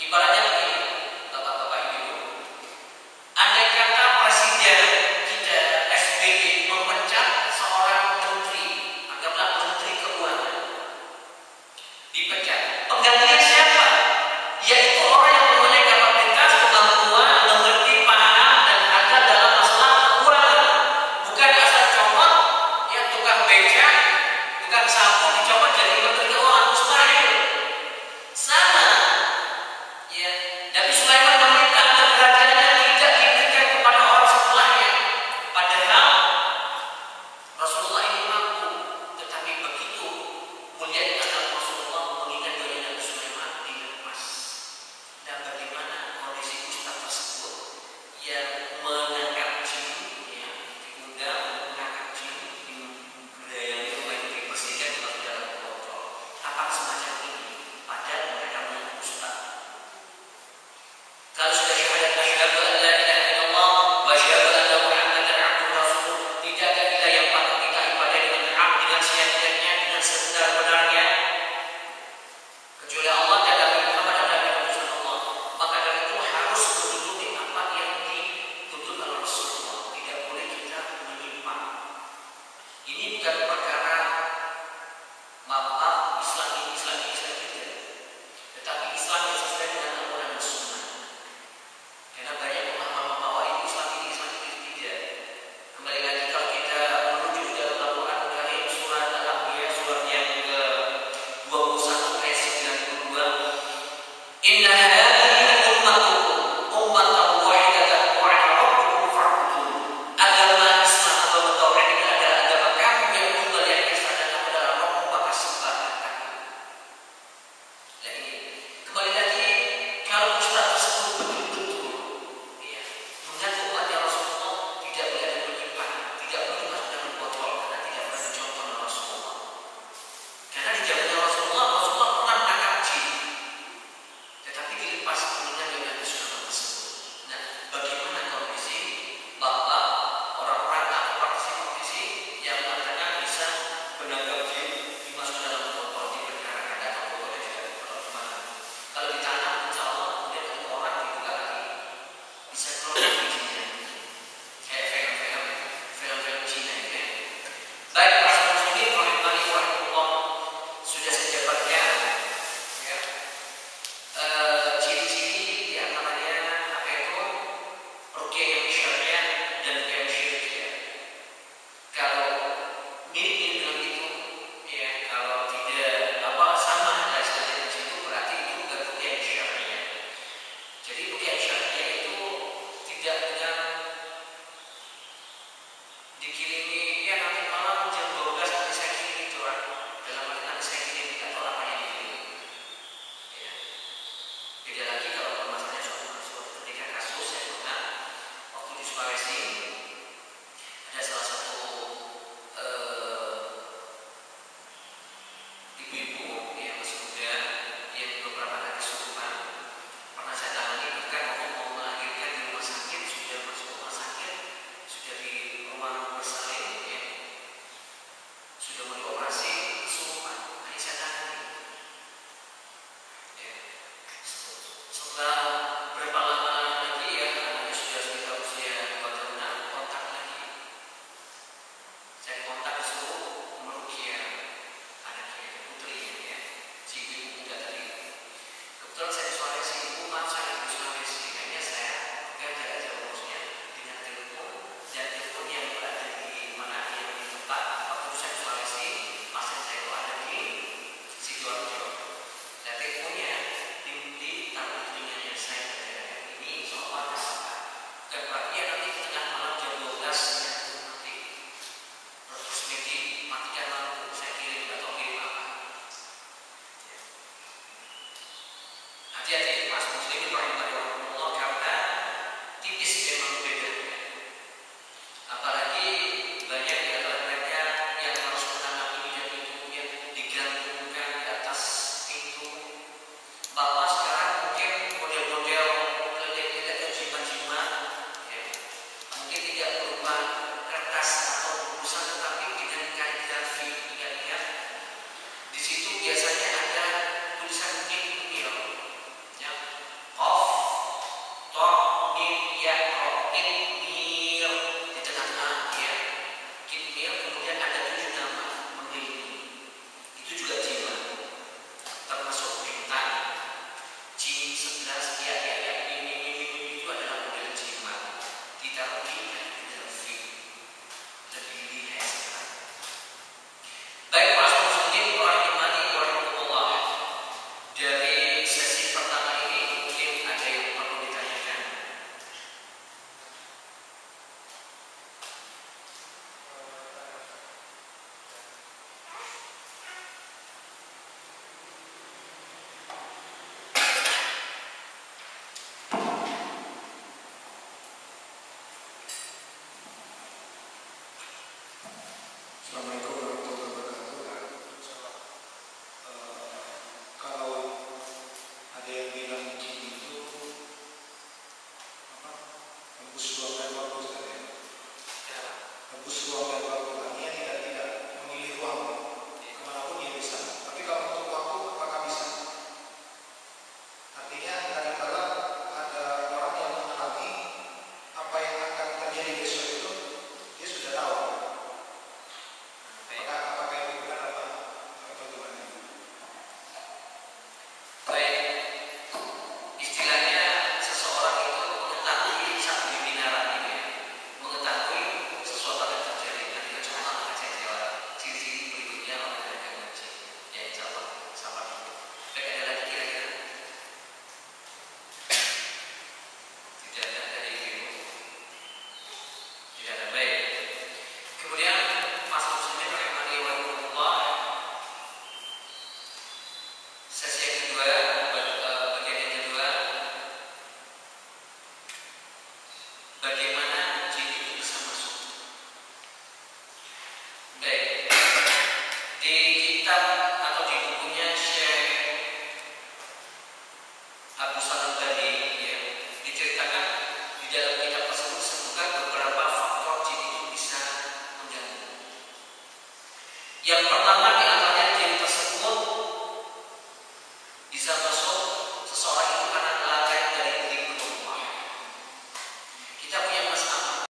Ibaratnya begini, Bapak-bapak Ibu, andai kata Presiden kita SBY memecat seorang menteri, anggaplah Menteri Keuangan, dipecat, penggantinya siapa? Yaitu orang yang mempunyai kapabilitas, kemampuan, mengerti, paham, dan ada dalam masalah keuangan. Bukan asal comot, ya tukang beca, tukang sapu dicopot jadi Menteri Keuangan, mustahil. Sama, ya. Nabi Sulaiman meminta agar kerajaannya tidak diberikan kepada orang setelahnya. Padahal Rasulullah ini mampu, tetapi begitu mulianya akhlak Rasulullah mengingat doanya Nabi Sulaiman dilepas. Dan bagaimana kondisi ustaz tersebut yang mengangkat jin, ya, diundang mengangkat jin, diberdayakan rumah itu dibersihkan di dalam botol. Apa semacam ini? Padahal mereka mengaku ustaz. Kalau sudah syahadat asyhadu an la ilaha illallah wa asyhadu anna Muhammadan abduhu rasul, tidakkah kita yang patut kita ibadah dengan hak, dengan seyakinannya, dengan sebenar-benarnya, kecuali Allah dan Nabi Muhammad adalah utusan Allah. Maka dari itu harus menduduki apa yang dituntut oleh Rasulullah. Tidak boleh kita menyimpang. Ini bukan perkara maaf Islam ini tidak, tetapi Islam yang sesuai dengan Al-Quran dan Sunnah. Karena banyak pemahaman bahwa ini Islam ini tidak. Kembali lagi kalau kita merujuk dalam Al-Quran Karim surat Al-Anbiya surat yang ke-21 ayat 92. Inna hadhihi ummatukum ummatan wahidatan wa ana rabbukum fa'budun. Agama Islam atau tauhid ini adalah agama kamu yang tunggal yang esa dan aku adalah Rabb, maka sembahlah aku. Nah ini kembali lagi, kalau ustaz tersebut betul-betul ya, mengaku umatnya Rasulullah, tidak boleh ada penyimpangan, tidak boleh masuk dalam botol, karena tidak pernah dicontoh oleh Rasulullah. Karena di zamannya Rasulullah pernah menangkap jin, tetapi dilepas mengingat dengan Nabi Sulaiman tersebut. Nah, bagaimana kondisi bahwa orang-orang atau praktisi-praktisi yang mengatakan bisa menangkap jin, dimasukkan dalam botol, diperkirakan atau botolnya juga kalau gimana? Kalau ditanam, insya Allah kemudian ketemu orang dibuka lagi, bisa keluar dari jinnya. Kayak film-film Cina ya. Baik, para muslimin rahimani wa rahimakumullah, sudah saya jabarkan ya, ciri-ciri di antaranya apa itu ruqyah yang syar'iyyah dan ruqyah yang syirkiyah. Kalau mirip dengan itu, ya, kalau tidak apa sama ada saja di situ, berarti itu bukan ruqyah yang syar'iyyah. Jadi ruqyah yang syar'iyyah itu tidak dengan dikirimi, ya nanti malam jam 12 nanti saya kirim itu, dalam arti nanti saya kirim tidak tahu apa yang dikirim. Ya. Beda lagi kalau permasalahannya suatu ketika kasus saya pernah waktu di Sulawesi ada salah satu ibu-ibu yang masih muda yang beberapa kali kesurupan, pernah saya tangani bahkan waktu mau melahirkan di rumah sakit, sudah masuk rumah sakit, sudah di ruang bersalin, ya, sudah mau dioperasi, kesurupan, ini saya tangani. Ya. Setelah berapa lama lagi ya, anaknya sudah sekitar usia 2 tahunan, kontak lagi. Saya kontak suruh meruqyah anaknya, putrinya ya, si ibu muda tadi. Kebetulan saya di Sulawesi, ibu maaf saya di Sulawesi, kayaknya saya jaga aja urusnya dengan telepon, dan telepon yang berada di mana yang di tempat. Waktu itu saya di Sulawesi, pasien saya itu ada di Sidoarjo. Dan teleponnya di taruh di telinganya saya berada ini soal apa? Bukan berarti ya nanti di tengah malam jam 12 ya, nanti terus matikan lampu, saya kirim atau kirim apa? Hati-hati mas muslimin rahimani wa rahimakumullah, karena tipis memang bedanya. Apalagi banyak di antara mereka yang harus menanam ini dan itu yang digantungkan di atas pintu. Bahwa sekarang mungkin model-model klinik atau jimat-jimat ya, mungkin tidak berupa kertas atau bungkusan, tetapi dengan kaligrafi. Ingat-ingat, di situ biasanya ada tulisan mungkin ya, di